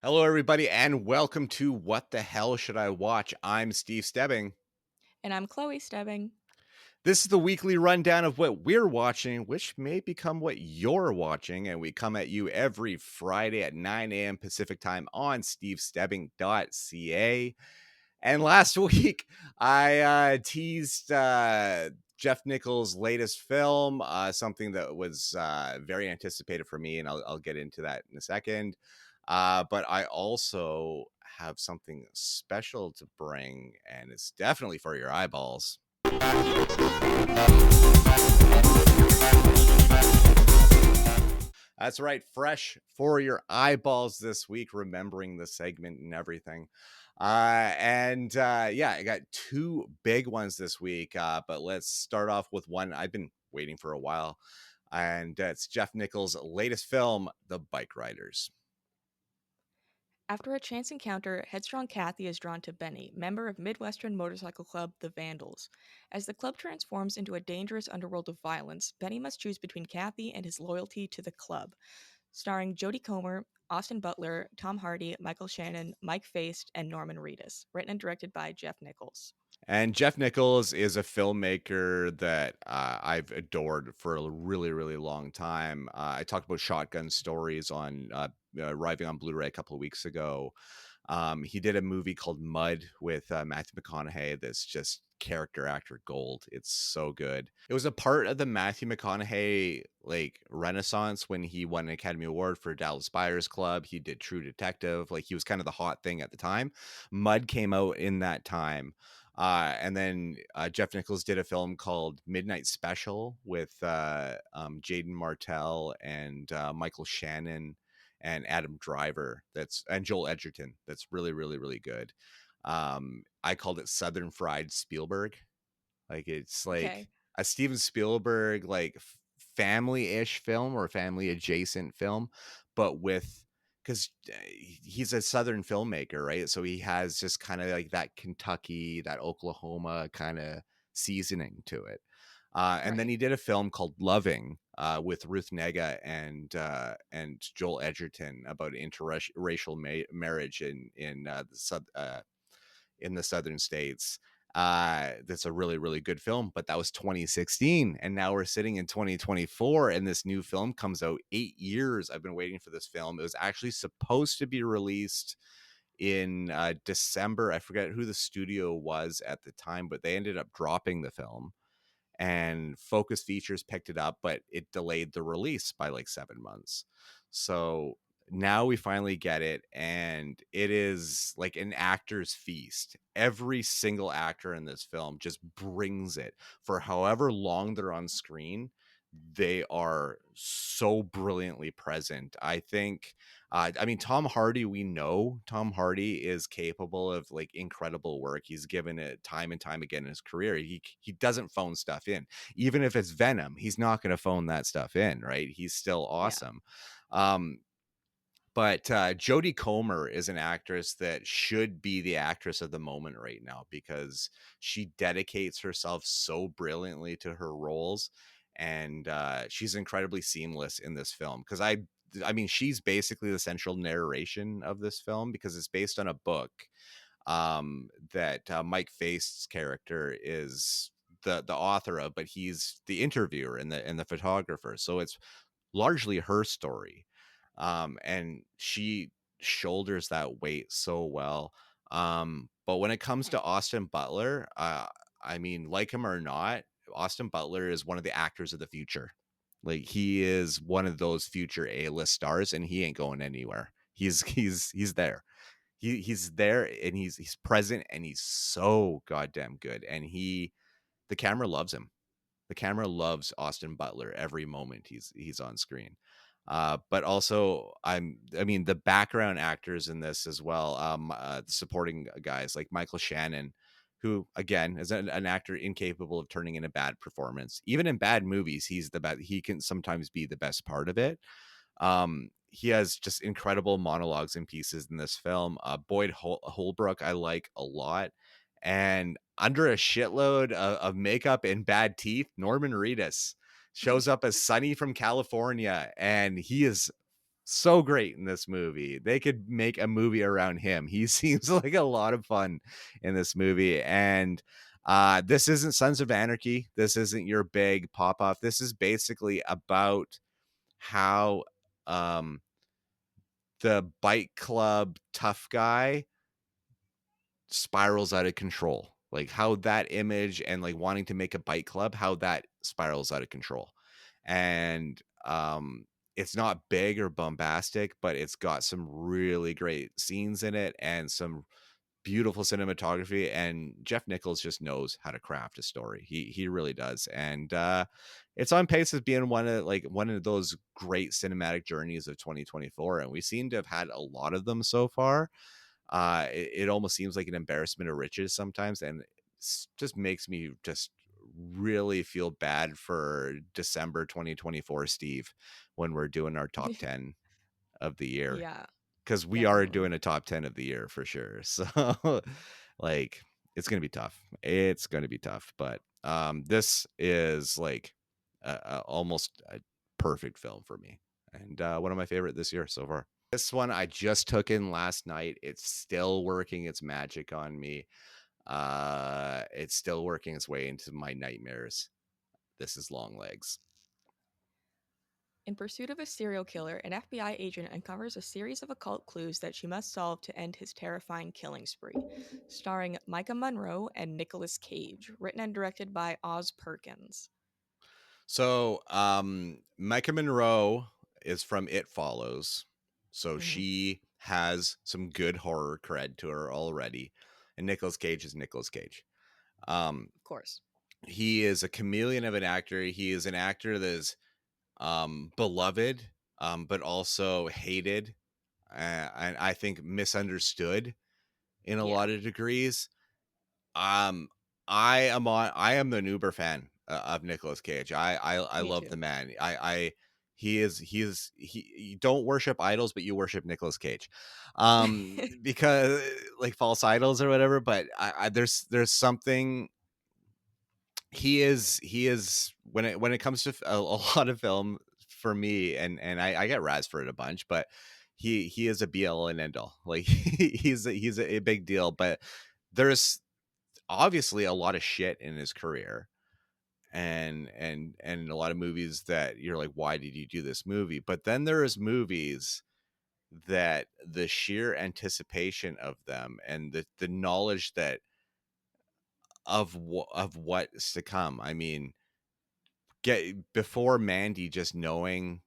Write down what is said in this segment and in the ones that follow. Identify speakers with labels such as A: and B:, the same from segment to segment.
A: Hello, everybody, and welcome to What the Hell Should I Watch? I'm Steve Stebbing.
B: And I'm Chloe Stebbing.
A: This is the weekly rundown of what we're watching, which may become what you're watching. And we come at you every Friday at 9 a.m. Pacific time on stevestebbing.ca. And last week, I teased Jeff Nichols' latest film, something that was very anticipated for me, and I'll get into that in a second. But I also have something special to bring, and it's definitely for your eyeballs. That's right, fresh for your eyeballs this week, remembering the segment and everything. Yeah, I got two big ones this week, but let's start off with one I've been waiting for a while, and it's Jeff Nichols' latest film, The Bikeriders.
B: After a chance encounter, headstrong Kathy is drawn to Benny, member of Midwestern motorcycle club The Vandals. As the club transforms into a dangerous underworld of violence, Benny must choose between Kathy and his loyalty to the club. Starring Jodie Comer, Austin Butler, Tom Hardy, Michael Shannon, Mike Faist, and Norman Reedus. Written and directed by Jeff Nichols.
A: And Jeff Nichols is a filmmaker that I've adored for a really, really long time. I talked about Shotgun Stories on arriving on Blu-ray a couple of weeks ago. He did a movie called Mud with Matthew McConaughey that's just character actor gold. It's so good. It was a part of the Matthew McConaughey like renaissance when he won an Academy Award for Dallas Buyers Club. He did True Detective. Like he was kind of the hot thing at the time. Mud came out in that time. And then Jeff Nichols did a film called Midnight Special with Jaden Martell and Michael Shannon and Adam Driver. And Joel Edgerton. That's really, really, really good. I called it Southern Fried Spielberg. Like it's like
B: Okay.
A: a Steven Spielberg like family-ish film or family adjacent film, but with because he's a Southern filmmaker, right? So he has just kind of like that Kentucky, that Oklahoma kind of seasoning to it. And then
B: Right.
A: he did a film called Loving with Ruth Negga and Joel Edgerton about interracial marriage in the southern states. That's a really, really good film, but that was 2016, and now we're sitting in 2024, and this new film comes out. 8 years I've been waiting for this film. It was actually supposed to be released in December. I forget who the studio was at the time, but they ended up dropping the film, and Focus Features picked it up, but it delayed the release by like 7 months. So now we finally get it, and it is like an actor's feast. Every single actor in this film just brings it for however long they're on screen. They are so brilliantly present. I think I mean, Tom Hardy, we know Tom Hardy is capable of like incredible work. He's given it time and time again in his career. He doesn't phone stuff in. Even if it's Venom, he's not going to phone that stuff in, right? He's still
B: Yeah.
A: awesome. Um, but Jodie Comer is an actress that should be the actress of the moment right now because she dedicates herself so brilliantly to her roles, and she's incredibly seamless in this film. Because I mean, she's basically the central narration of this film because it's based on a book that Mike Faist's character is the author of, but he's the interviewer and the photographer. So it's largely her story, and she shoulders that weight so well. But when it comes to Austin Butler, I mean, like him or not, Austin Butler is one of the actors of the future. Like he is one of those future A-list stars, and he ain't going anywhere. He's there. He's there, and he's present, and he's so goddamn good. And the camera loves him. The camera loves Austin Butler every moment he's on screen. But also, I mean, the background actors in this as well, the supporting guys like Michael Shannon, who again is an actor incapable of turning in a bad performance. Even in bad movies, he's the best. He can sometimes be the best part of it. He has just incredible monologues and pieces in this film. Boyd Holbrook, I like a lot. And under a shitload of makeup and bad teeth, Norman Reedus shows up as Sonny from California, and he is so great in this movie. They could make a movie around him. He seems like a lot of fun in this movie. And this isn't Sons of Anarchy. This isn't your big pop off. This is basically about how um, the bike club tough guy spirals out of control. Like how that image and like wanting to make a bike club, how that spirals out of control. And it's not big or bombastic, but it's got some really great scenes in it and some beautiful cinematography, and Jeff Nichols just knows how to craft a story. He really does. And it's on pace as being one of those great cinematic journeys of 2024, and we seem to have had a lot of them so far. It almost seems like an embarrassment of riches sometimes, and just makes me just really feel bad for December 2024 Steve when we're doing our top 10 of the year,
B: Yeah,
A: because we are
B: definitely.
A: doing a top 10 of the year for sure. So like it's gonna be tough. It's gonna be tough. But this is like almost a perfect film for me, and one of my favorite this year so far. This one I just took in last night. It's still working its magic on me. It's still working its way into my nightmares. This is Longlegs.
B: In pursuit of a serial killer, an FBI agent uncovers a series of occult clues that she must solve to end his terrifying killing spree. Starring Micah Monroe and Nicolas Cage, written and directed by Oz Perkins.
A: So, Micah Monroe is from It Follows. So
B: Hmm.
A: she has some good horror cred to her already. And Nicolas Cage is Nicolas Cage. Um,
B: Of course.
A: he is a chameleon of an actor. He is an actor that is beloved, but also hated, and I think misunderstood in a
B: Yeah,
A: lot of degrees. Um, I am an Uber fan of Nicolas Cage. I
B: me
A: love the
B: too.
A: man. He is you don't worship idols, but you worship Nicolas Cage, because like false idols or whatever. But there's something. He is when it comes to a lot of film for me, and I get razz for it a bunch, but he is a be all and end all. Like he's a big deal. But there's obviously a lot of shit in his career, and a lot of movies that you're like, why did you do this movie? But then there's movies that the sheer anticipation of them and the knowledge that of what's to come. I mean, get before Mandy, just knowing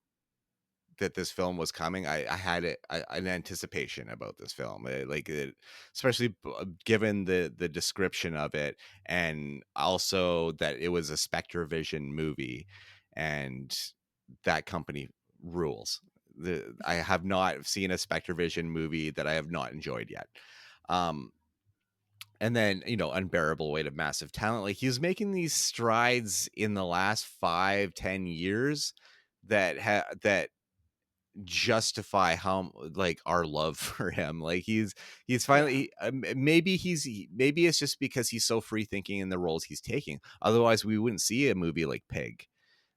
A: that this film was coming, I had an anticipation about this film, especially given the description of it, and also that it was a Spectre Vision movie, and that company rules. I have not seen a Spectre Vision movie that I have not enjoyed yet. Um, and then Unbearable Weight of Massive Talent. Like, he was making these strides in the last 5-10 years that justify how like our love for him. Like he's finally
B: Yeah.
A: maybe it's just because he's so free thinking in the roles he's taking. Otherwise we wouldn't see a movie like Pig.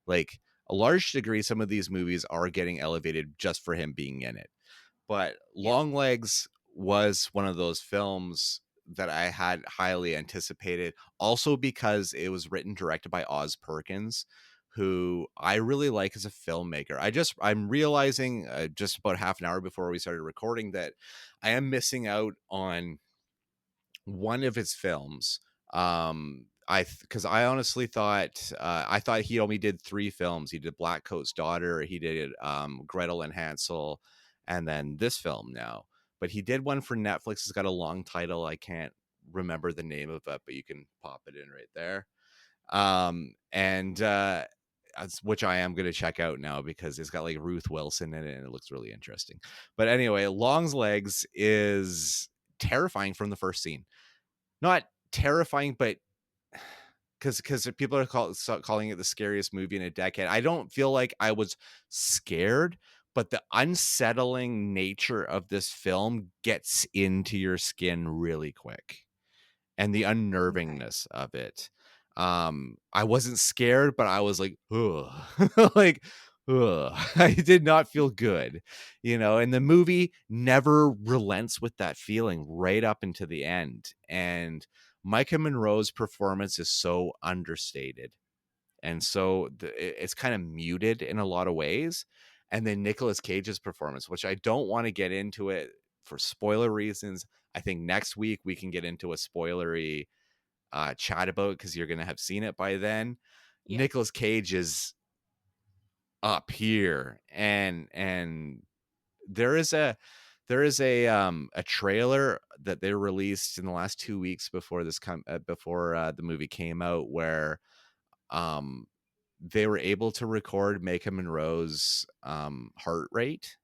A: Like, a large degree, some of these movies are getting elevated just for him being in it. But
B: Yeah.
A: Longlegs was one of those films that I had highly anticipated, also because it was written directed by Oz Perkins, who I really like as a filmmaker. I'm realizing just about half an hour before we started recording that I am missing out on one of his films. Because I honestly thought he only did 3 films. He did Black Coat's Daughter, he did Gretel and Hansel, and then this film now. But he did one for Netflix. It's got a long title. I can't remember the name of it, but you can pop it in right there. And which I am going to check out now because it's got like Ruth Wilson in it and it looks really interesting. But anyway, Long's Legs is terrifying from the first scene. Not terrifying, but because people are calling it the scariest movie in a decade. I don't feel like I was scared, but the unsettling nature of this film gets into your skin really quick, and the
B: Okay.
A: unnervingness of it. I wasn't scared, but I was like, ugh. Like, ugh, I did not feel good, and the movie never relents with that feeling right up into the end. And Micah Monroe's performance is so understated. And so it's kind of muted in a lot of ways. And then Nicolas Cage's performance, which I don't want to get into it for spoiler reasons. I think next week we can get into a spoilery chat about it because you're going to have seen it by then.
B: Yes.
A: Nicolas Cage is up here, and there is a trailer that they released in the last 2 weeks before the movie came out, where um they were able to record Maika Monroe's heart rate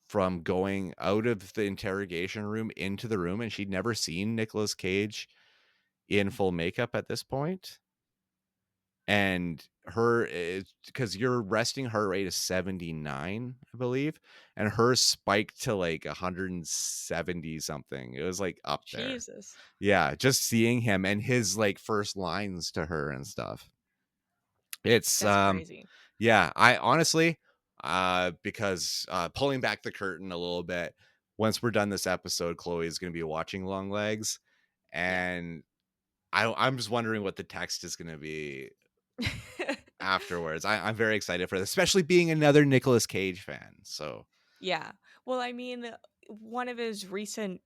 A: from going out of the interrogation room into the room, and she'd never seen Nicolas Cage in full makeup at this point. And her, because your resting heart rate is 79, I believe, and hers spiked to like 170 something. It was like up there.
B: Jesus.
A: Yeah, just seeing him and his like first lines to her and stuff. It's
B: That's crazy.
A: Yeah, I honestly, because pulling back the curtain a little bit, once we're done this episode, Chloe is going to be watching Longlegs,
B: Yeah.
A: and I'm just wondering what the text is going to be afterwards. I'm very excited for this, especially being another Nicolas Cage fan. So
B: Yeah. Well, I mean, one of his recent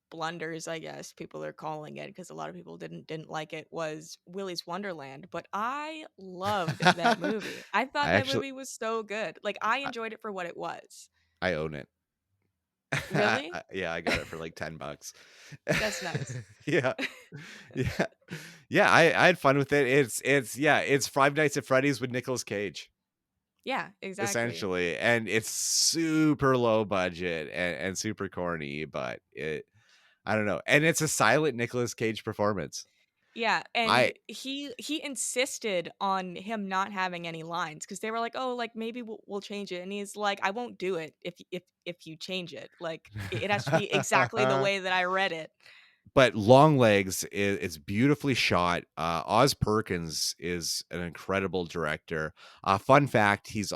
B: blunders, I guess people are calling it, because a lot of people didn't like it, was Willy's Wonderland. But I loved that
A: I
B: movie. I thought that
A: actually
B: movie was so good. Like, I
A: I,
B: enjoyed it for what it was.
A: I own it.
B: Really?
A: Yeah, I got it for like $10.
B: That's nice.
A: Yeah, yeah, yeah. I had fun with it. It's Five Nights at Freddy's with Nicolas Cage,
B: Yeah, exactly.
A: essentially, and it's super low budget and super corny, but I don't know, and it's a silent Nicolas Cage performance.
B: Yeah, and
A: I
B: he insisted on him not having any lines, because they were like, "Oh, like maybe we'll change it," and he's like, "I won't do it if you change it. Like it has to be exactly the way that I read it."
A: But Longlegs is beautifully shot. Oz Perkins is an incredible director. Fun fact: he is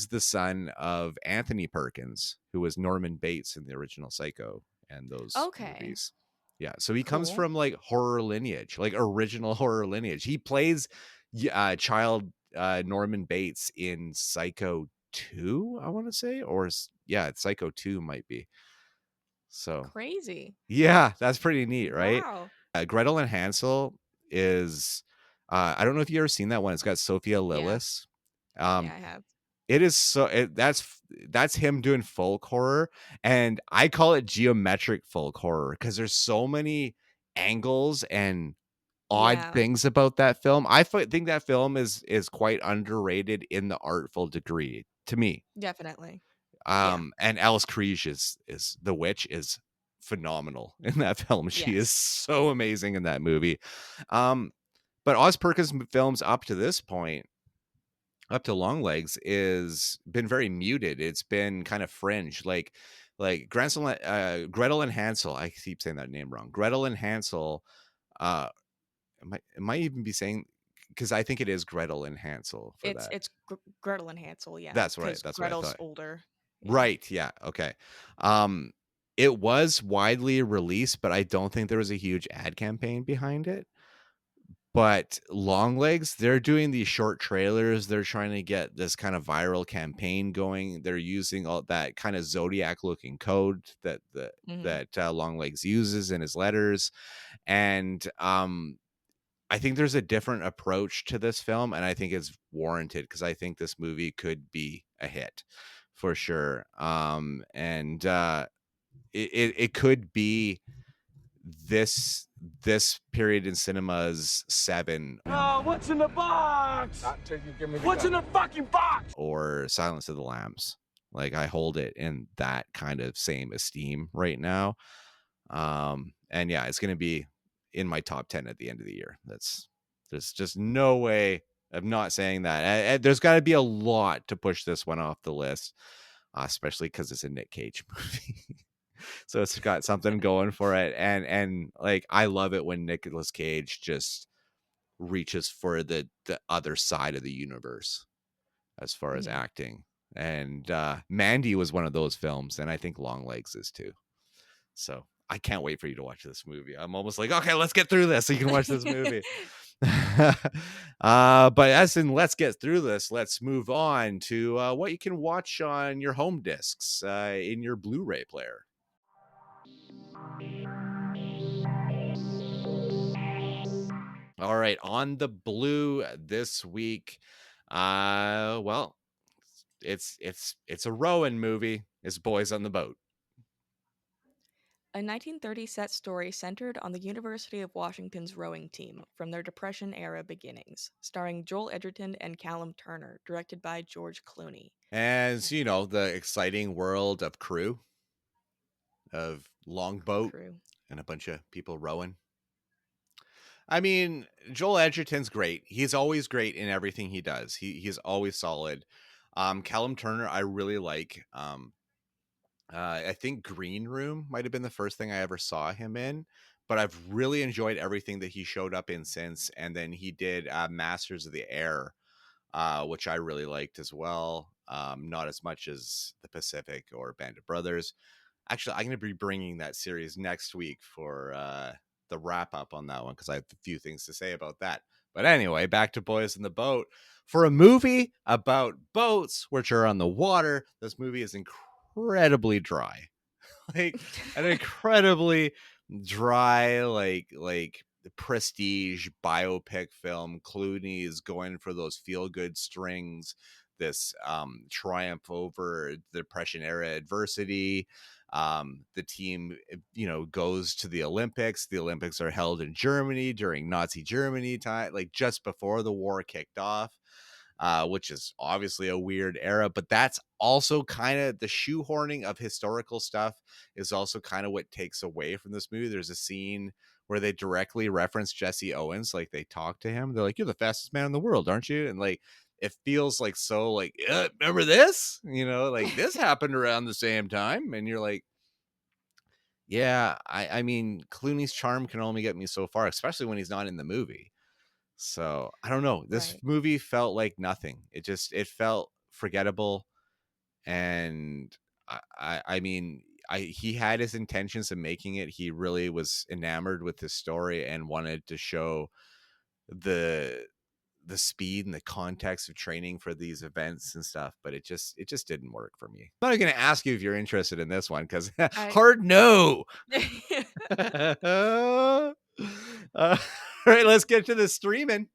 A: the son of Anthony Perkins, who was Norman Bates in the original Psycho and those
B: Okay,
A: movies. Yeah, so he comes
B: cool,
A: from like horror lineage, like original horror lineage. He plays child Norman Bates in Psycho 2, I want to say, yeah, Psycho 2 might be. So,
B: crazy.
A: yeah, that's pretty neat, right?
B: Wow.
A: Gretel and Hansel is I don't know if you ever seen that one. It's got Sophia
B: Yeah,
A: Lillis.
B: yeah,
A: Um,
B: I have.
A: it is that's him doing folk horror, and I call it geometric folk horror because there's so many angles and odd
B: Yeah,
A: things about that film. Think that film is quite underrated in the artful degree to me.
B: definitely. Yeah.
A: And Alice Krige is the witch is phenomenal in that film. She is
B: Yes.
A: so amazing in that movie. Um, but Oz Perkins films up to this point, up to Longlegs, is been very muted. It's been kind of fringe, like Gretel and Hansel. I keep saying that name wrong. Gretel and Hansel. Uh, it might even be saying, because I think it is Gretel and Hansel for that.
B: It's Gretel and Hansel, yeah,
A: That's right.
B: because
A: That's what I
B: Gretel's
A: thought.
B: older. Yeah.
A: Right, yeah, okay. Um, it was widely released, but I don't think there was a huge ad campaign behind it. But Longlegs, they're doing these short trailers. They're trying to get this kind of viral campaign going. They're using all that kind of Zodiac looking code
B: Hmm.
A: that Longlegs uses in his letters. And I think there's a different approach to this film, and I think it's warranted because I think this movie could be a hit for sure. And it could be this this period in cinema's Seven
C: What's in the box? Not until you give me what's in the fucking box?
A: or Silence of the Lambs. Like, I hold it in that kind of same esteem right now. And yeah, it's gonna be in my top 10 at the end of the year. There's just no way of not saying that. There's got to be a lot to push this one off the list, especially because it's a Nic Cage movie. So it's got something going for it, and like I love it when Nicolas Cage just reaches for the other side of the universe as far as
B: Mhm.
A: acting. And Mandy was one of those films, and I think Longlegs is too. So I can't wait for you to watch this movie. I'm almost like, okay, let's get through this so you can watch this movie. But as in let's get through this, let's move on to what you can watch on your home discs in your Blu-ray player. All right, on the blue this week, well, it's a Rowan movie. It's Boys on the Boat.
B: A 1930 set story centered on the University of Washington's rowing team from their Depression-era beginnings, starring Joel Edgerton and Callum Turner, directed by George Clooney.
A: As you know, the exciting world of crew, of longboat,
B: Crew.
A: and a bunch of people rowing. I mean, Joel Edgerton's great. He's always great in everything he does. He's always solid. Callum Turner, I really like. I think Green Room might have been the first thing I ever saw him in, but I've really enjoyed everything that he showed up in since. And then he did Masters of the Air, which I really liked as well. Not as much as The Pacific or Band of Brothers. Actually, I'm going to be bringing that series next week for the wrap up on that one because I have a few things to say about that. But anyway, back to Boys in the Boat. For a movie about boats which are on the water, this movie is incredibly dry. Like an incredibly dry, like prestige biopic film. Clooney is going for those feel good strings, this triumph over the Depression era adversity. The team, goes to the Olympics. The Olympics are held in Germany during Nazi Germany time, like just before the war kicked off. Which is obviously a weird era, but that's also kind of the shoehorning of historical stuff is also kind of what takes away from this movie. There's a scene where they directly reference Jesse Owens, like they talk to him. They're like, "You're the fastest man in the world, aren't you?" And like, it feels like so like, remember this? Like this happened around the same time, and you're like, yeah, I mean, Clooney's charm can only get me so far, especially when he's not in the movie. So I don't know. This
B: Right.
A: movie felt like nothing. It felt forgettable. And I mean, he had his intentions of making it. He really was enamored with his story and wanted to show the speed and the context of training for these events and stuff, but it just didn't work for me. I'm not going to ask you if you're interested in this one because
B: I
A: hard no. All right, let's get to the streaming.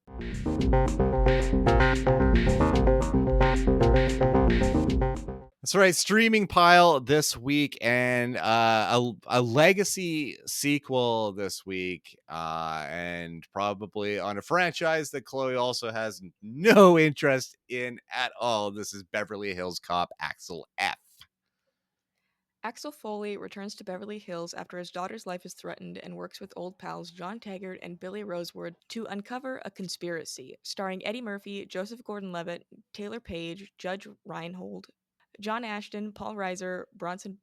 A: That's right, streaming pile this week, and a legacy sequel this week, and probably on a franchise that Chloe also has no interest in at all. This is Beverly Hills Cop Axel F.
B: Axel Foley returns to Beverly Hills after his daughter's life is threatened and works with old pals John Taggart and Billy Rosewood to uncover a conspiracy, starring Eddie Murphy, Joseph Gordon-Levitt, Taylor Page, Judge Reinhold, John Ashton, Paul Reiser, Bronson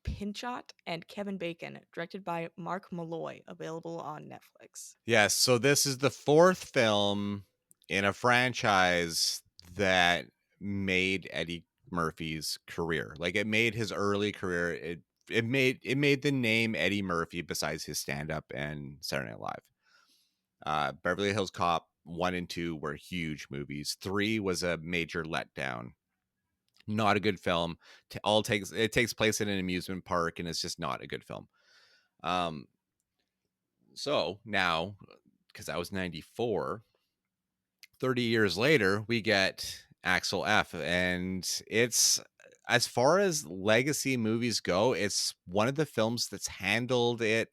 B: Pinchot, and Kevin Bacon, directed by Mark Malloy, available on Netflix.
A: Yes, so this is the fourth film in a franchise that made Eddie Murphy's career. Like it made his early career. It made the name Eddie Murphy besides his stand-up and Saturday Night Live. Beverly Hills Cop 1 and 2 were huge movies. 3 was a major letdown. Not a good film. It takes place in an amusement park and it's just not a good film. So now, because that was 94, 30 years later, we get Axel F. And it's, as far as legacy movies go, it's one of the films that's handled it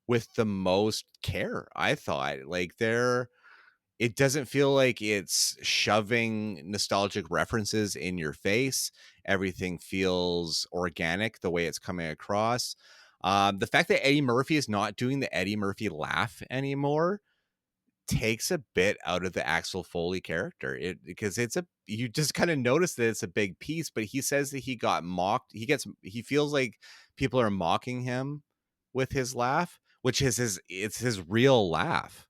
A: with the most care, I thought. Like it doesn't feel like it's shoving nostalgic references in your face. Everything feels organic the way it's coming across. The fact that Eddie Murphy is not doing the Eddie Murphy laugh anymore takes a bit out of the Axel Foley character. Because you just kind of notice that it's a big piece, but he says that he got mocked. He feels like people are mocking him with his laugh, which is his real laugh.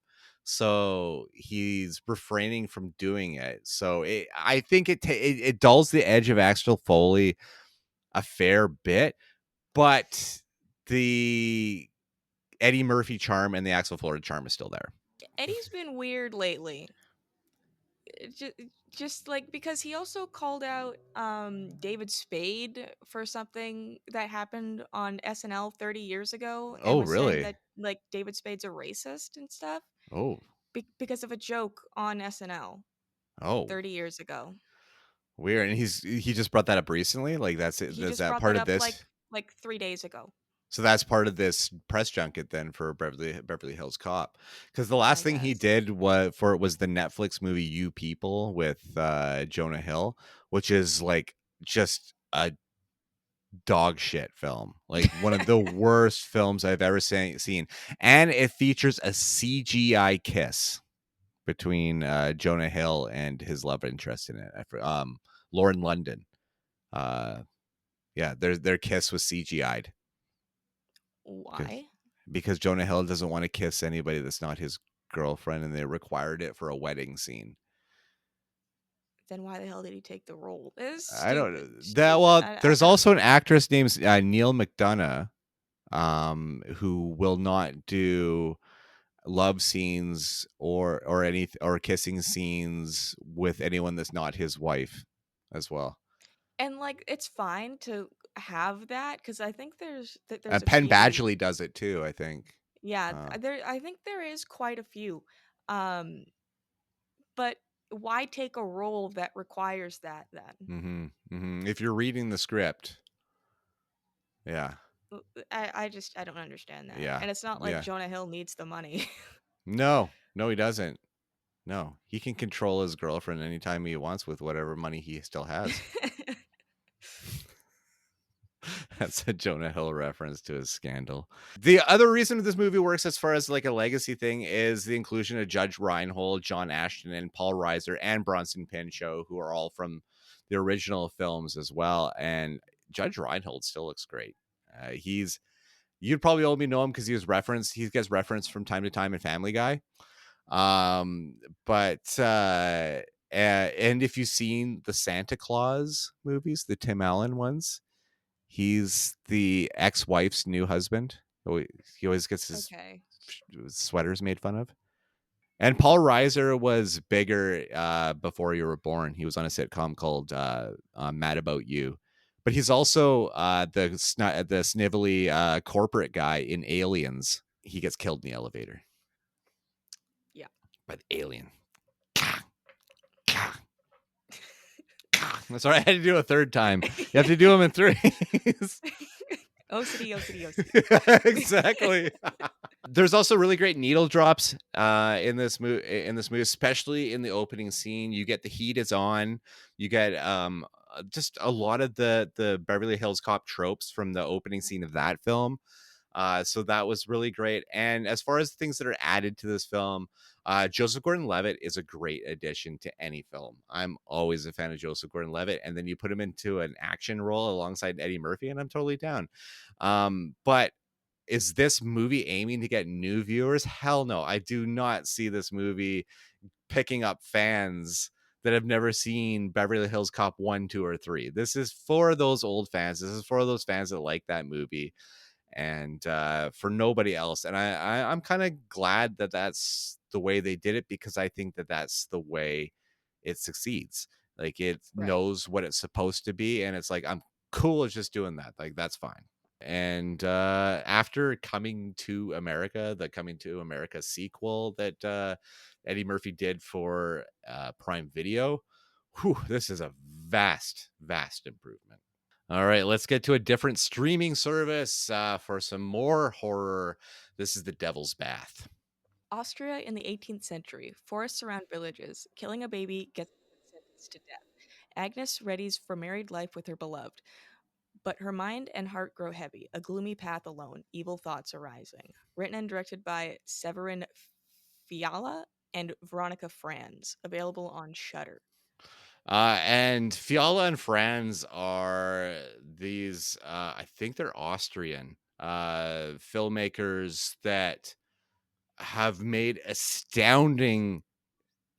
A: so he's refraining from doing it. So I think it dulls the edge of Axel Foley a fair bit, but the Eddie Murphy charm and the Axel Foley charm is still there.
B: Eddie's been weird lately. Just like because he also called out David Spade for something that happened on SNL 30 years ago and
A: Oh,
B: was saying
A: really?
B: that like David Spade's a racist and stuff
A: Oh,
B: because of a joke on SNL
A: oh,
B: 30 years ago.
A: weird. And he just brought that up recently. Like that's it.
B: He
A: Is
B: just
A: that
B: brought
A: part
B: that
A: of
B: up
A: this?
B: like 3 days ago,
A: So that's part of this press junket then for Beverly Hills Cop, because the last
B: I
A: thing he
B: guess.
A: did was the Netflix movie You People with Jonah Hill, which is like just a dog shit film, like one of the worst films I've ever seen, and it features a CGI kiss between Jonah Hill and his love interest in it, Lauren London. Uh, yeah, their kiss was CGI'd.
B: Why?
A: Because Jonah Hill doesn't want to kiss anybody that's not his girlfriend, and they required it for a wedding scene.
B: Then why the hell did he take the role? It's
A: I don't know
B: stupid.
A: that.
B: Stupid.
A: Well,
B: I
A: there's
B: don't.
A: also an actress named Neil McDonough, who will not do love scenes or any or kissing scenes with anyone that's not his wife, as well.
B: And like it's fine to have that because I think there's a
A: Penn
B: few.
A: Badgley does it too, I think.
B: Yeah,
A: Uh,
B: there I think there is quite a few. Um but why take a role that requires that then?
A: If you're reading the script, yeah,
B: I don't understand that.
A: yeah,
B: And it's not like
A: yeah.
B: Jonah Hill needs the money.
A: No, no, he doesn't. No, he can control his girlfriend anytime he wants with whatever money he still has. That's a Jonah Hill reference to his scandal. The other reason this movie works as far as like a legacy thing is the inclusion of Judge Reinhold, John Ashton, and Paul Reiser and Bronson Pinchot, who are all from the original films as well. And Judge Reinhold still looks great. You'd probably only know him because he gets referenced from time to time in Family Guy. Um, but and if you've seen the Santa Claus movies, the Tim Allen ones, he's the ex-wife's new husband. He always gets his
B: Okay.
A: sweaters made fun of. And Paul Reiser was bigger before you were born. He was on a sitcom called Mad About You. But he's also the snivelly corporate guy in Aliens. He gets killed in the elevator
B: Yeah.
A: by the alien. That's all right. I had to do a third time. You have to do them in threes.
B: OCD, OCD, OCD.
A: Exactly. There's also really great needle drops in this movie, especially in the opening scene. You get the heat is on. You get just a lot of the Beverly Hills Cop tropes from the opening scene of that film. So that was really great. And as far as things that are added to this film, Joseph Gordon-Levitt is a great addition to any film. I'm always a fan of Joseph Gordon-Levitt, and then you put him into an action role alongside Eddie Murphy, and I'm totally down. But is this movie aiming to get new viewers? Hell no. I do not see this movie picking up fans that have never seen Beverly Hills Cop 1, 2, or 3. This is for those old fans. This is for those fans that like that movie, and for nobody else. And I'm kind of glad that that's the way they did it, because I think that that's the way it succeeds. Like, it
B: Right.
A: knows what it's supposed to be, and it's like, I'm cool with just doing that. Like, that's fine. And after Coming to America, the Coming to America sequel that Eddie Murphy did for Prime Video, this is a vast improvement. All right, let's get to a different streaming service for some more horror. This is The Devil's Bath.
B: Austria in the 18th century. Forests surround villages. Killing a baby gets sentenced to death. Agnes readies for married life with her beloved. But her mind and heart grow heavy, a gloomy path alone, evil thoughts arising. Written and directed by Severin Fiala and Veronica Franz. Available on Shudder.
A: And Fiala and Franz are these, I think they're Austrian filmmakers that have made astounding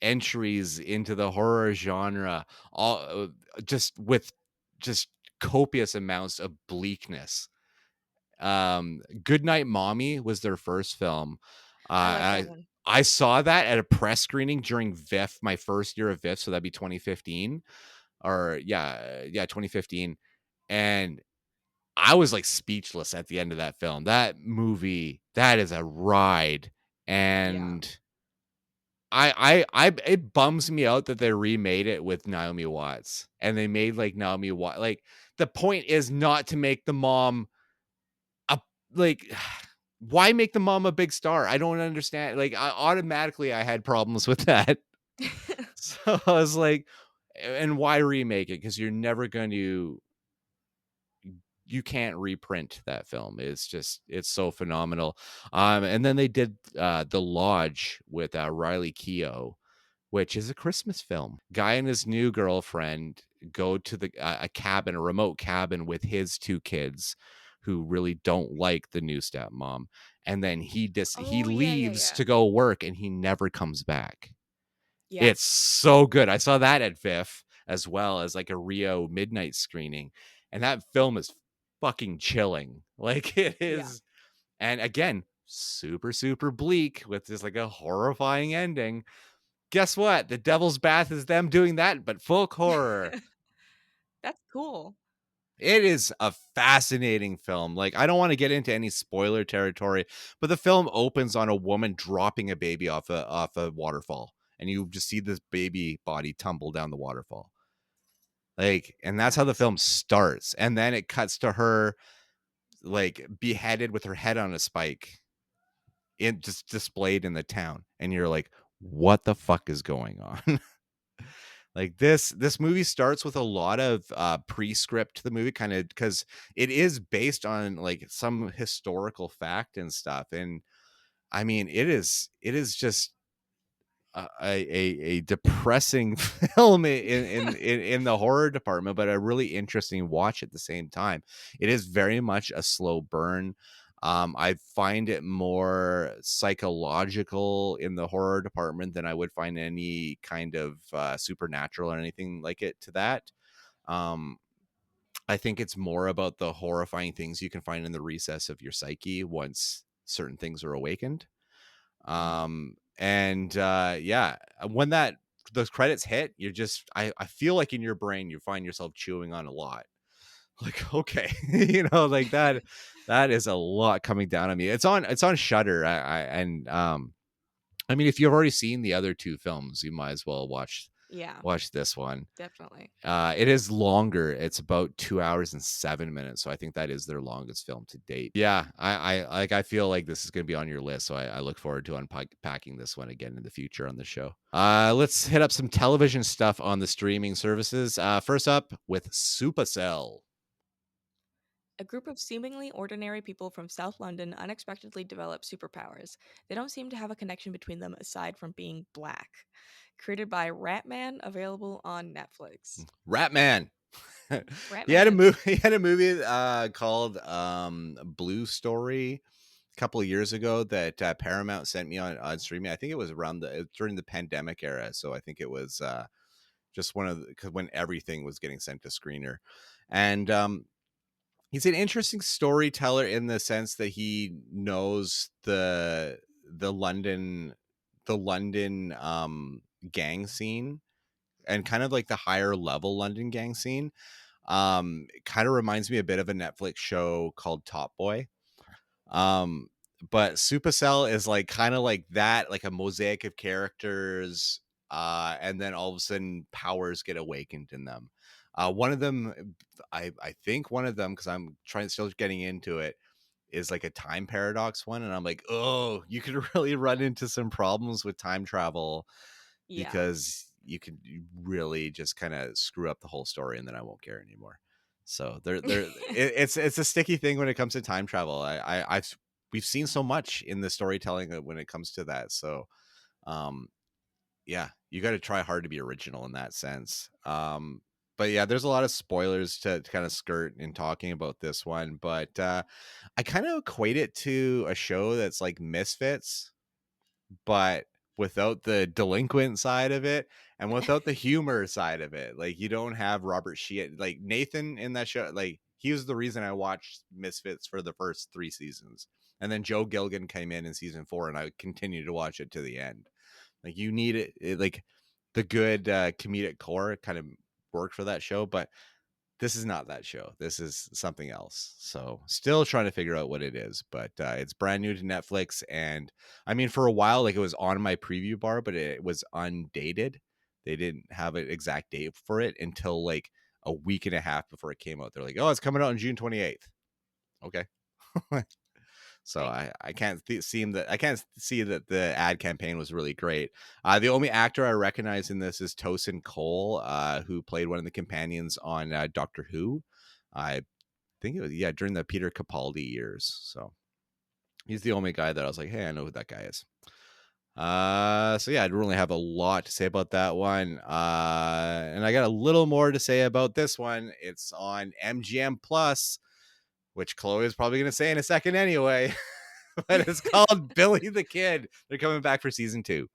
A: entries into the horror genre, all just with just copious amounts of bleakness. Goodnight Mommy was their first film.
B: I like
A: I
B: that one.
A: I saw that at a press screening during VIFF, my first year of VIFF, so that'd be 2015 or yeah, 2015. And I was like speechless at the end of that film. That movie, that is a ride.
B: Yeah.
A: And it bums me out that they remade it with Naomi Watts and they made like Naomi Watts. Like the point is not to make the mom a like why make the mom a big star? I don't understand. Like I had problems with that. So I was like, and why remake it? Because you're never going to you can't reprint that film. It's so phenomenal. And then they did The Lodge with Riley Keough, which is a Christmas film. Guy and his new girlfriend go to a cabin, a remote cabin with his two kids who really don't like the new stepmom. And then he
B: Oh, yeah, yeah,
A: leaves
B: yeah.
A: to go work and he never comes back.
B: Yeah.
A: It's so good. I saw that at VIFF as well as like a Rio midnight screening. And that film is fucking chilling. Like it
B: Yeah.
A: is. And again, super, super bleak with just like a horrifying ending. Guess what? The Devil's Bath is them doing that, but folk horror.
B: That's cool.
A: It is a fascinating film. Like, I don't want to get into any spoiler territory, but the film opens on a woman dropping a baby off a waterfall, and you just see this baby body tumble down the waterfall. Like, and that's how the
B: Nice.
A: film starts, and then it cuts to her like beheaded with her head on a spike, in just displayed in the town, and you're like, what the fuck is going on? Like this movie starts with a lot of pre-script to the movie, kind of because it is based on like some historical fact and stuff. And I mean, it is just a depressing film in the horror department, but a really interesting watch at the same time. It is very much a slow burn. I find it more psychological in the horror department than I would find any kind of supernatural or anything like it to that. Um, I think it's more about the horrifying things you can find in the recess of your psyche once certain things are awakened.
B: Mhm.
A: And yeah, when that those credits hit, you're just I feel like in your brain you find yourself chewing on a lot. Like, okay, like that is a lot coming down on me. It's on Shudder. I mean, if you've already seen the other two films, you might as well
B: Yeah,
A: watch this one.
B: definitely.
A: It is longer. It's about 2 hours and 7 minutes. So I think that is their longest film to date. Yeah, I feel like this is going to be on your list. So I look forward to unpacking this one again in the future on the show. Let's hit up some television stuff on the streaming services. First up with Supercell.
B: A group of seemingly ordinary people from South London unexpectedly develop superpowers. They don't seem to have a connection between them aside from being black. Created by Ratman, available on Netflix.
A: Ratman. he had a
B: Ratman.
A: movie. He had a movie called Blue Story a couple of years ago that Paramount sent me on streaming. I think it was during the pandemic era, so I think it was just one of because when everything was getting sent to screener, and he's an interesting storyteller in the sense that he knows the London gang scene and kind of like the higher level London gang scene. It kind of reminds me a bit of a Netflix show called Top Boy. Um, but Supercell is like kind of like that, like a mosaic of characters, and then all of a sudden powers get awakened in them. One of them, I think one of them, because I'm still getting into it, is like a time paradox one, and I'm like, oh, you could really run into some problems with time travel
B: Yeah.
A: because you can really just kind of screw up the whole story, and then I won't care anymore. So it's a sticky thing when it comes to time travel. We've seen so much in the storytelling when it comes to that. So, um, yeah, you got to try hard to be original in that sense. But yeah, there's a lot of spoilers to kind of skirt in talking about this one, but I kind of equate it to a show that's like Misfits. but without the delinquent side of it and without the humor side of it. Like, you don't have Robert Sheehan, like Nathan in that show. Like, he was the reason I watched Misfits for the first 3 seasons. And then Joe Gilgan came in season 4, and I continued to watch it to the end. Like, you need it like the good comedic core kind of worked for that show, but this is not that show. This is something else. So still trying to figure out what it is, but it's brand new to Netflix. And I mean, for a while, like, it was on my preview bar, but it was undated. They didn't have an exact date for it until like a week and a half before it came out. They're like, oh, it's coming out on June 28th. Okay. So
B: Dang.
A: I can't see that the ad campaign was really great. The only actor I recognize in this is Tosin Cole, who played one of the companions on Doctor Who. I think it was during the Peter Capaldi years. So he's the only guy that I was like, hey, I know who that guy is. So yeah, I don't really have a lot to say about that one. And I got a little more to say about this one. It's on MGM Plus, which Chloe is probably going to say in a second anyway. But it's called Billy the Kid. They're coming back for season 2.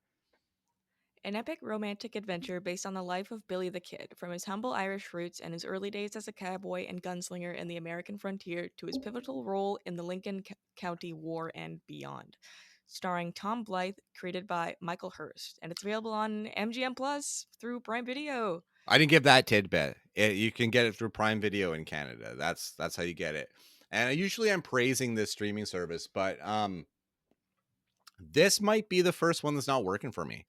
B: An epic romantic adventure based on the life of Billy the Kid, from his humble Irish roots and his early days as a cowboy and gunslinger in the American frontier to his pivotal role in the Lincoln County War and beyond. Starring Tom Blythe, created by Michael Hurst, and it's available on MGM Plus through Prime Video.
A: I didn't give that tidbit. You can get it through Prime Video in Canada. That's how you get it. And usually I'm praising this streaming service, but this might be the first one that's not working for me.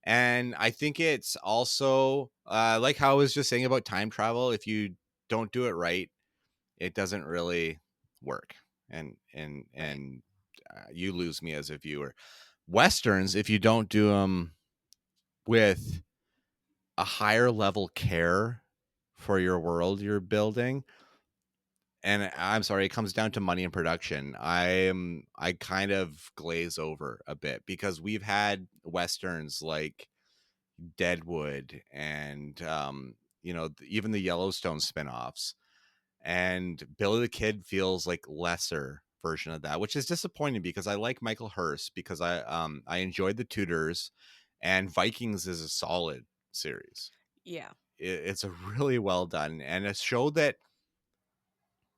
A: And I think it's also like how I was just saying about time travel. If you don't do it right, it doesn't really work, and you lose me as a viewer. Westerns, if you don't do them with a higher level care for your world you're building, and I'm sorry, it comes down to money and production, I kind of glaze over a bit, because we've had Westerns like Deadwood and even the Yellowstone spinoffs, and Billy the Kid feels like lesser version of that, which is disappointing, because I like Michael Hurst, because I enjoyed The Tudors, and Vikings is a solid series.
B: Yeah.
A: It's a really well done, and a show that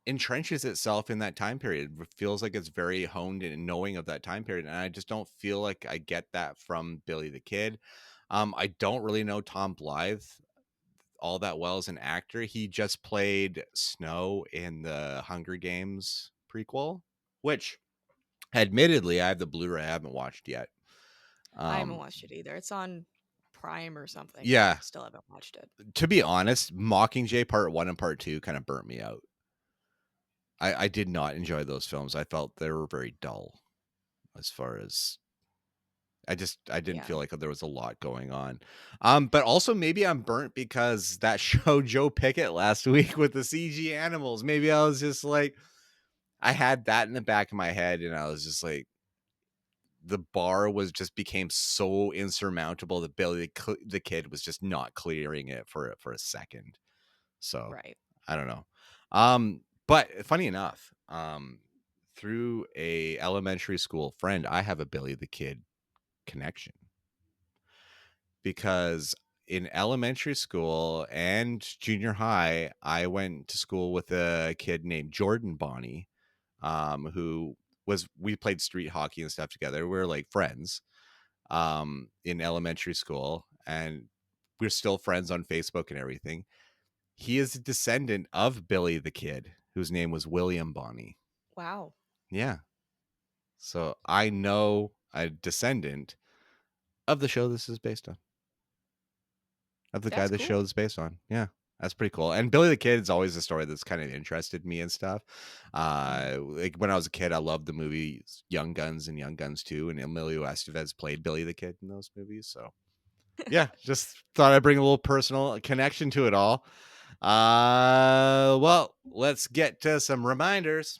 A: entrenches itself in that time period. It feels like it's very honed in knowing of that time period, and I just don't feel like I get that from Billy the Kid. I don't really know Tom Blythe all that well as an actor. He just played Snow in the Hunger Games prequel, which admittedly I have the Blu-ray. I haven't watched yet.
B: I haven't watched it either. It's on Prime or something.
A: Yeah.
B: Still haven't watched it.
A: To be honest, Mockingjay Part 1 and Part 2 kind of burnt me out. I did not enjoy those films. I felt they were very dull, as far as I didn't feel like there was a lot going on. But also maybe I'm burnt because that show Joe Pickett last week with the CG animals. Maybe I was just like, I had that in the back of my head, and I was just like, the bar became so insurmountable that Billy the Kid was just not clearing it for a second. So
B: right.
A: I don't know. But funny enough, through a elementary school friend, I have a Billy the Kid connection, because in elementary school and junior high, I went to school with a kid named Jordan Bonney, who we played street hockey and stuff together. We were like friends in elementary school, and we're still friends on Facebook and everything. He is a descendant of Billy the Kid, whose name was William Bonney.
B: Wow.
A: Yeah. So I know a descendant of the show this is based on. Of the guy the show is based on. Yeah. That's pretty cool. And Billy the Kid is always a story that's kind of interested me and stuff. Like when I was a kid, I loved the movies Young Guns and Young Guns 2, and Emilio Estevez played Billy the Kid in those movies. So yeah, just thought I'd bring a little personal connection to it all. Well, let's get to some reminders.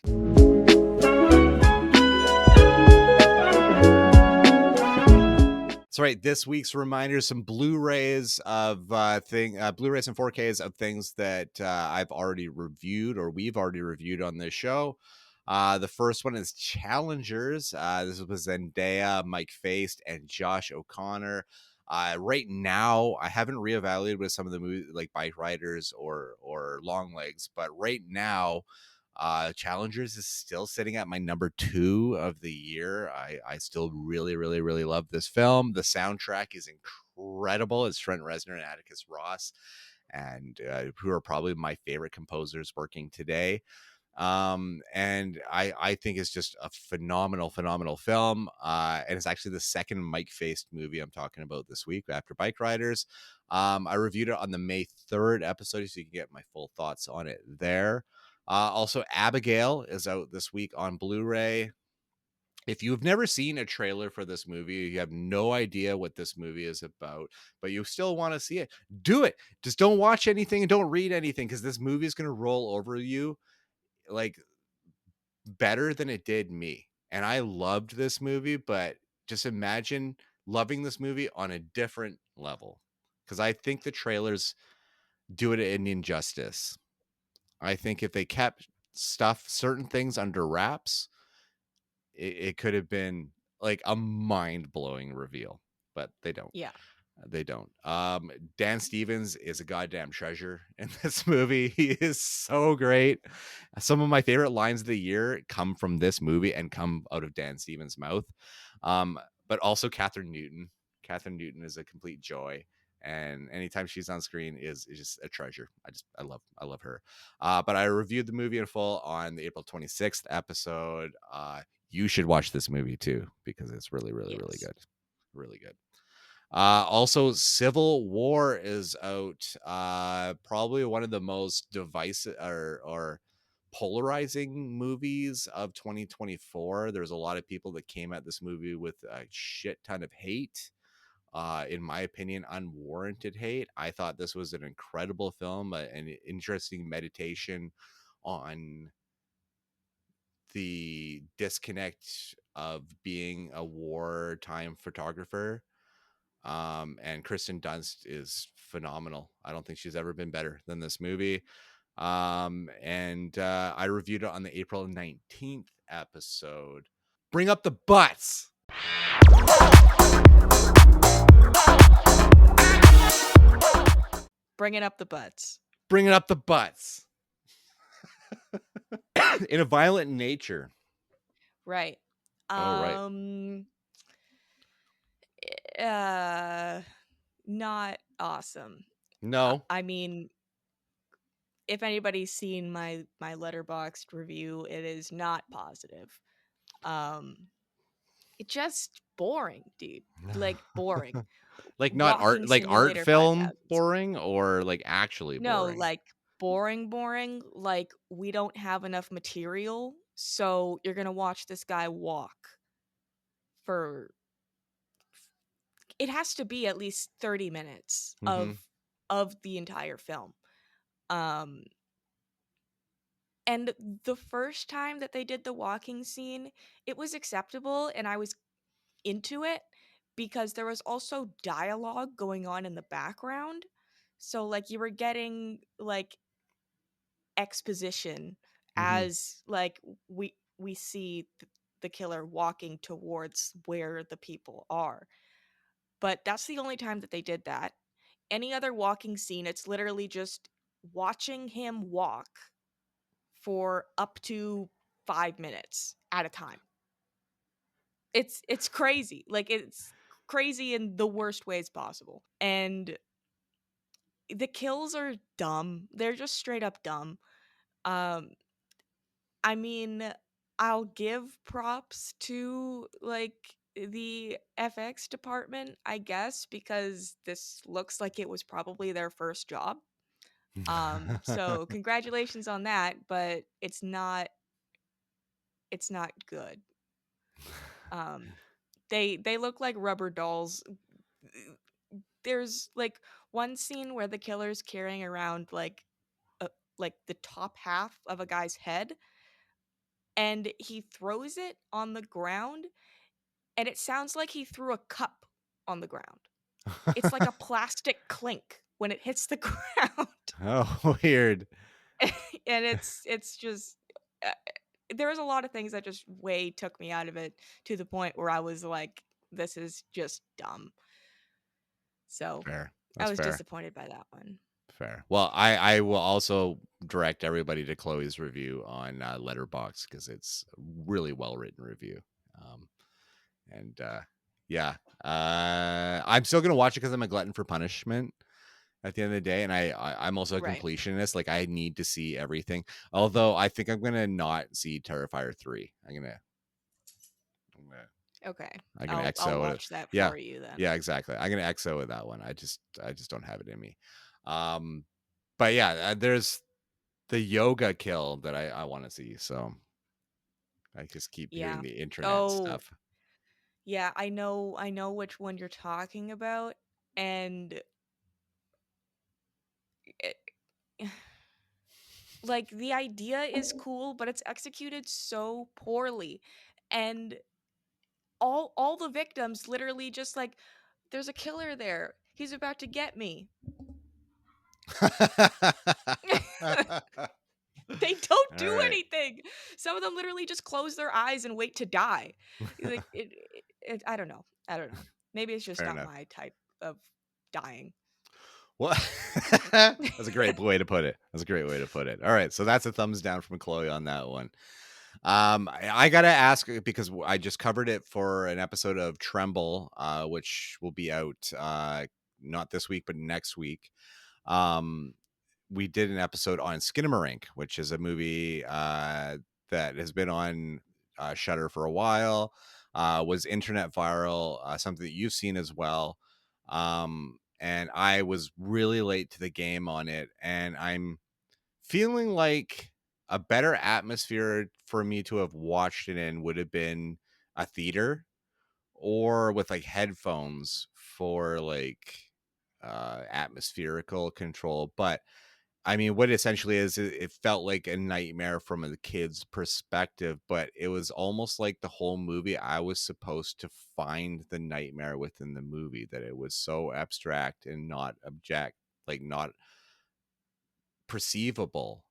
A: That's right. This week's reminders, some Blu-rays of Blu-rays and 4Ks of things that I've already reviewed, or we've already reviewed on this show. The first one is Challengers. This was Zendaya, Mike Faced, and Josh O'Connor. Right now, I haven't reevaluated with some of the movies like Bikeriders or Longlegs, but right now, Challengers is still sitting at my number 2 of the year. I still really, really, really love this film. The soundtrack is incredible. It's Trent Reznor and Atticus Ross, and who are probably my favorite composers working today. And I think it's just a phenomenal film. And it's actually the second Mike Faced movie I'm talking about this week after Bikeriders. I reviewed it on the May 3rd episode, so you can get my full thoughts on it there. Also, Abigail is out this week on Blu-ray. If you've never seen a trailer for this movie, you have no idea what this movie is about, but you still want to see it, do it. Just don't watch anything and don't read anything, because this movie is going to roll over you like better than it did me. And I loved this movie, but just imagine loving this movie on a different level, because I think the trailers do it an injustice. I think if they kept certain things under wraps, it could have been like a mind-blowing reveal, but they don't.
B: Yeah.
A: They don't. Dan Stevens is a goddamn treasure in this movie. He is so great. Some of my favorite lines of the year come from this movie and come out of Dan Stevens' mouth. But also Catherine Newton. Catherine Newton is a complete joy, and anytime she's on screen is just a treasure. I love her. But I reviewed the movie in full on the April 26th episode. You should watch this movie too, because it's really, really, really
B: Yes.
A: good. Really good. Also, Civil War is out. Probably one of the most divisive or polarizing movies of 2024. There's a lot of people that came at this movie with a shit ton of hate. In my opinion, unwarranted hate. I thought this was an incredible film, an interesting meditation on the disconnect of being a wartime photographer. And Kristen Dunst is phenomenal. I don't think she's ever been better than this movie. And I reviewed it on the April 19th episode. Bring up the butts.
B: Bringing up the butts.
A: Bringing up the butts. In a Violent Nature.
B: Right.
A: Oh, right.
B: Not awesome.
A: No.
B: I mean, if anybody's seen my Letterboxd review, it is not positive. It's just boring, dude. Like boring.
A: Like not
B: Walking
A: like art
B: Simulator
A: film
B: 5000.
A: boring, or like actually
B: No,
A: boring?
B: like boring. Like we don't have enough material, so you're gonna watch this guy walk for. It has to be at least 30 minutes
A: Mm-hmm.
B: of the entire film. Um, and the first time that they did the walking scene, it was acceptable, and I was into it because there was also dialogue going on in the background. So like you were getting like exposition
A: Mm-hmm.
B: as like we see the killer walking towards where the people are. But that's the only time that they did that. Any other walking scene, it's literally just watching him walk for up to 5 minutes at a time. It's crazy. Like it's crazy in the worst ways possible. And the kills are dumb. They're just straight up dumb. Um I mean, I'll give props to like the FX department, I guess, because this looks like it was probably their first job. So congratulations on that, but it's not good. Um they look like rubber dolls. There's like one scene where the killer's carrying around like the top half of a guy's head, and he throws it on the ground, and it sounds like he threw a cup on the ground. It's like a plastic clink when it hits the ground.
A: Oh, weird.
B: And it's just there was a lot of things that just way took me out of it to the point where I was like, this is just dumb. So
A: Fair.
B: I
A: That's
B: was
A: fair.
B: disappointed by that one.
A: Fair. Well, I will also direct everybody to Chloe's review on Letterboxd because it's a really well written review. Um, and yeah, I'm still gonna watch it because I'm a glutton for punishment at the end of the day, and I'm also a
B: Right.
A: completionist. Like I need to see everything. Although I think I'm gonna not see Terrifier 3.
B: Okay.
A: I'm gonna
B: I'll
A: XO it.
B: watch that
A: Yeah,
B: for you then.
A: yeah, exactly. I'm gonna XO with that one. I just don't have it in me. Um, but yeah, there's the yoga kill that I want to see. So I just keep hearing
B: Yeah.
A: the internet
B: Oh,
A: stuff.
B: yeah, I know which one you're talking about, and it, like the idea is cool, but it's executed so poorly. And all the victims literally just like, there's a killer there. He's about to get me. They don't
A: All
B: do
A: right,
B: anything. Some of them literally just close their eyes and wait to die. Like I don't know. I don't know. Maybe it's just
A: fair
B: not
A: enough.
B: my type of dying.
A: Well, that's a great way to put it. That's a great way to put it. All right, so that's a thumbs down from Chloe on that one. I gotta ask because I just covered it for an episode of Tremble, which will be out not this week but next week. Um, we did an episode on Skinamarink, which is a movie that has been on Shudder for a while, was internet viral, something that you've seen as well. And I was really late to the game on it, and I'm feeling like a better atmosphere for me to have watched it in would have been a theater or with like headphones for like atmospherical control. But I mean, what it essentially is, it felt like a nightmare from a kid's perspective, but it was almost like the whole movie I was supposed to find the nightmare within the movie, that it was so abstract and not object, like not perceivable,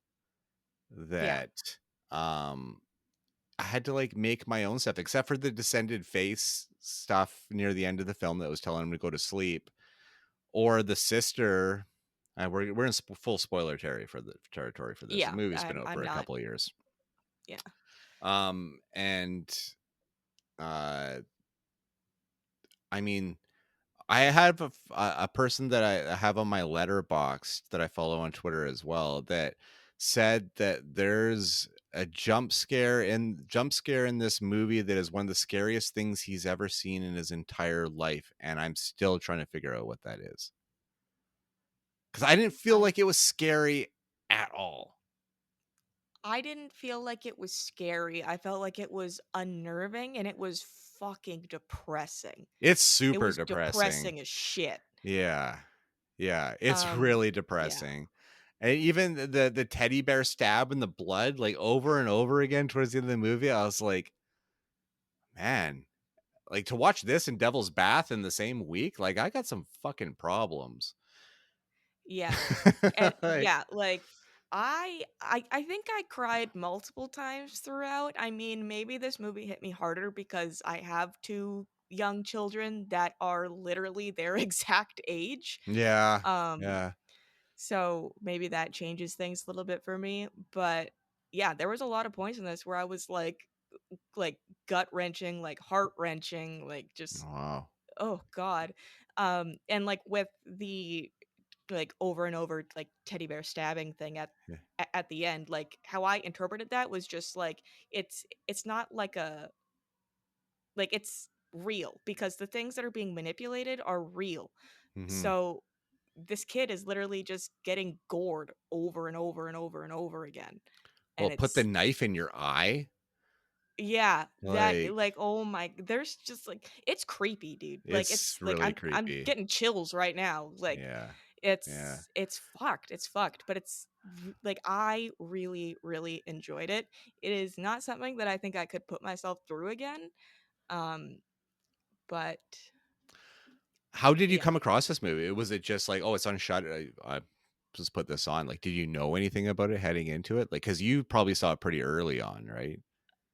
B: Yeah.
A: that um I had to like make my own stuff, except for the descended face stuff near the end of the film that was telling him to go to sleep, or the sister. We're in full spoiler territory for this. The
B: Yeah.
A: movie's been out
B: I'm
A: for a
B: not.
A: couple of years.
B: Yeah.
A: And uh, I mean, I have a person that I have on my letterbox that I follow on Twitter as well that said that there's a jump scare in this movie that is one of the scariest things he's ever seen in his entire life, and I'm still trying to figure out what that is, because I didn't feel
B: I
A: like it was scary at all.
B: I didn't feel like it was scary. I felt like it was unnerving and it was fucking depressing.
A: It's
B: It
A: super
B: was
A: depressing.
B: depressing as shit.
A: Yeah. Yeah, it's
B: Um
A: really
B: yeah.
A: depressing. And even the teddy bear stab in the blood, like, over and over again towards the end of the movie, I was like, "Man, like, to watch this and Devil's Bath in the same week, like, I got some fucking problems."
B: Yeah. And
A: Like,
B: yeah, like I think I cried multiple times throughout. I mean, maybe this movie hit me harder because I have two young children that are literally their exact age.
A: yeah,
B: Um
A: yeah.
B: so maybe that changes things a little bit for me, but yeah, there was a lot of points in this where I was like gut wrenching, like heart wrenching, like just
A: Wow.
B: oh god. And like with the like over and over like teddy bear stabbing thing
A: Yeah.
B: at the end, like how I interpreted that was just like it's not like a like it's real because the things that are being manipulated are real.
A: Mhm.
B: So this kid is literally just getting gored over and over and over and over again.
A: Well,
B: And
A: put the
B: it's
A: knife in your eye?
B: yeah, that
A: Like,
B: like oh my there's just like it's creepy, dude. Like
A: it's
B: it's like
A: really
B: I'm
A: creepy.
B: getting chills right now. Like
A: Yeah, yeah.
B: it's fucked. It's fucked, but like I really enjoyed it. It is not something that I think I could put myself through again. Um but
A: How did you
B: yeah.
A: come across this movie? Was it just like, "Oh, it's on Shudder"? just put this on, like, did you know anything about it heading into it? Like, because you probably saw it pretty early on, right?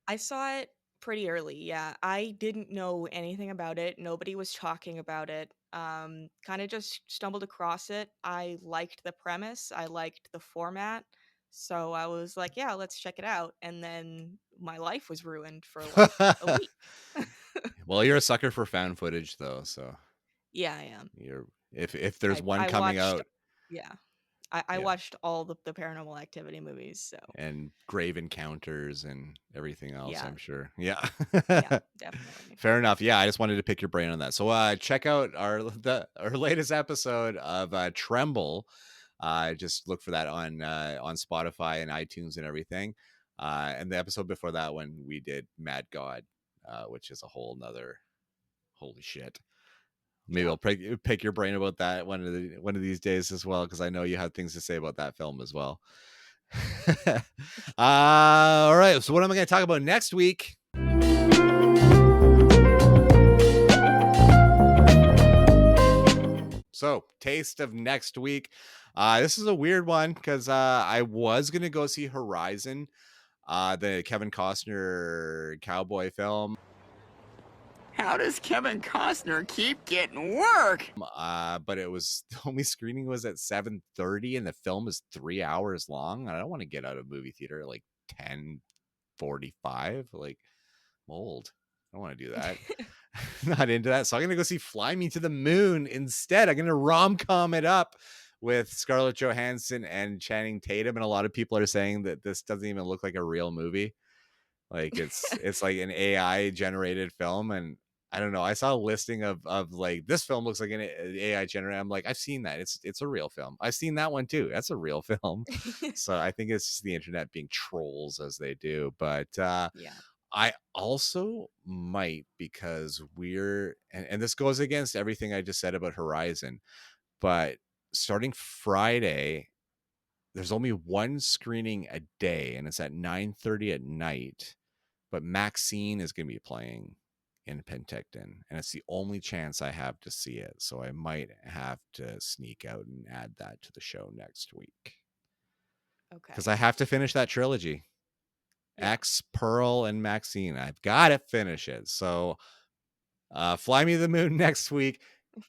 B: I saw it pretty early, yeah. I didn't know anything about it. Nobody was talking about it. Kind of just stumbled across it. I liked the premise. I liked the format. So I was like, yeah, let's check it out. And then my life was ruined for like a week.
A: Well, you're a sucker for found footage, though, so
B: Yeah, I am.
A: you're if there's
B: I
A: one
B: I
A: coming
B: watched
A: out,
B: yeah. I
A: yeah,
B: watched all the paranormal activity movies, so
A: and grave encounters and everything else,
B: yeah.
A: I'm sure. Yeah.
B: Yeah, definitely.
A: Fair enough. Yeah, I just wanted to pick your brain on that. So check out our latest episode of Tremble. Just look for that on Spotify and iTunes and everything. And the episode before that one we did Mad God, which is a whole nother holy shit. Maybe
B: Yeah.
A: I'll pick your brain about that one of these days as well, because I know you have things to say about that film as well. All right. So what am I going to talk about next week? So, taste of next week. This is a weird one because I was gonna go see Horizon, the Kevin Costner cowboy film.
D: How does Kevin Costner keep getting work?
A: But it was the only screening was at 7:30, and the film is 3 hours long. And I don't want to get out of movie theater at like 10:45. Like, I'm old. I don't want to do that. Not into that. So I'm gonna go see Fly Me to the Moon instead. I'm gonna rom-com it up with Scarlett Johansson and Channing Tatum. And a lot of people are saying that this doesn't even look like a real movie. Like it's like an AI generated film. And I don't know. I saw a listing of like this film looks like an AI generated. I'm like, I've seen that. It's a real film. I've seen that one too. That's a real film. So I think it's just the internet being trolls as they do. But
B: Yeah.
A: I also might, because and this goes against everything I just said about Horizon, but starting Friday, there's only one screening a day, and it's at 9:30 at night. But Maxine is going to be playing in Penticton, and it's the only chance I have to see it. So I might have to sneak out and add that to the show next week, because
B: Okay.
A: I have to finish that trilogy.
B: Yeah.
A: X, Pearl, and Maxine. I've got to finish it. So Fly Me to the Moon next week,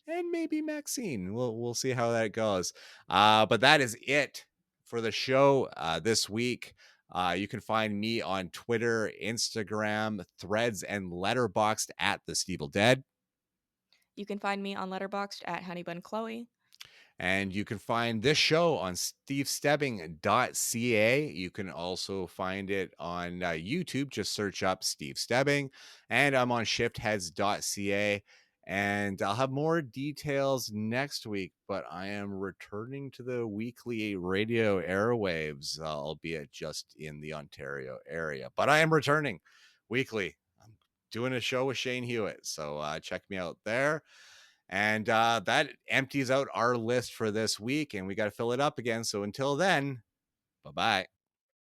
A: and maybe Maxine. We'll see how that goes. But that is it for the show this week. You can find me on Twitter, Instagram, Threads, and Letterboxd at the Steeple Dead.
B: You can find me on Letterboxd at HoneyBunChloe.
A: And you can find this show on stevestebbing.ca. You can also find it on YouTube. Just search up Steve Stebbing. And I'm on shiftheads.ca. And I'll have more details next week, but I am returning to the weekly radio airwaves, albeit just in the Ontario area. But I am returning weekly. I'm doing a show with Shane Hewitt. So check me out there. And that empties out our list for this week, and we got to fill it up again. So until then, bye-bye.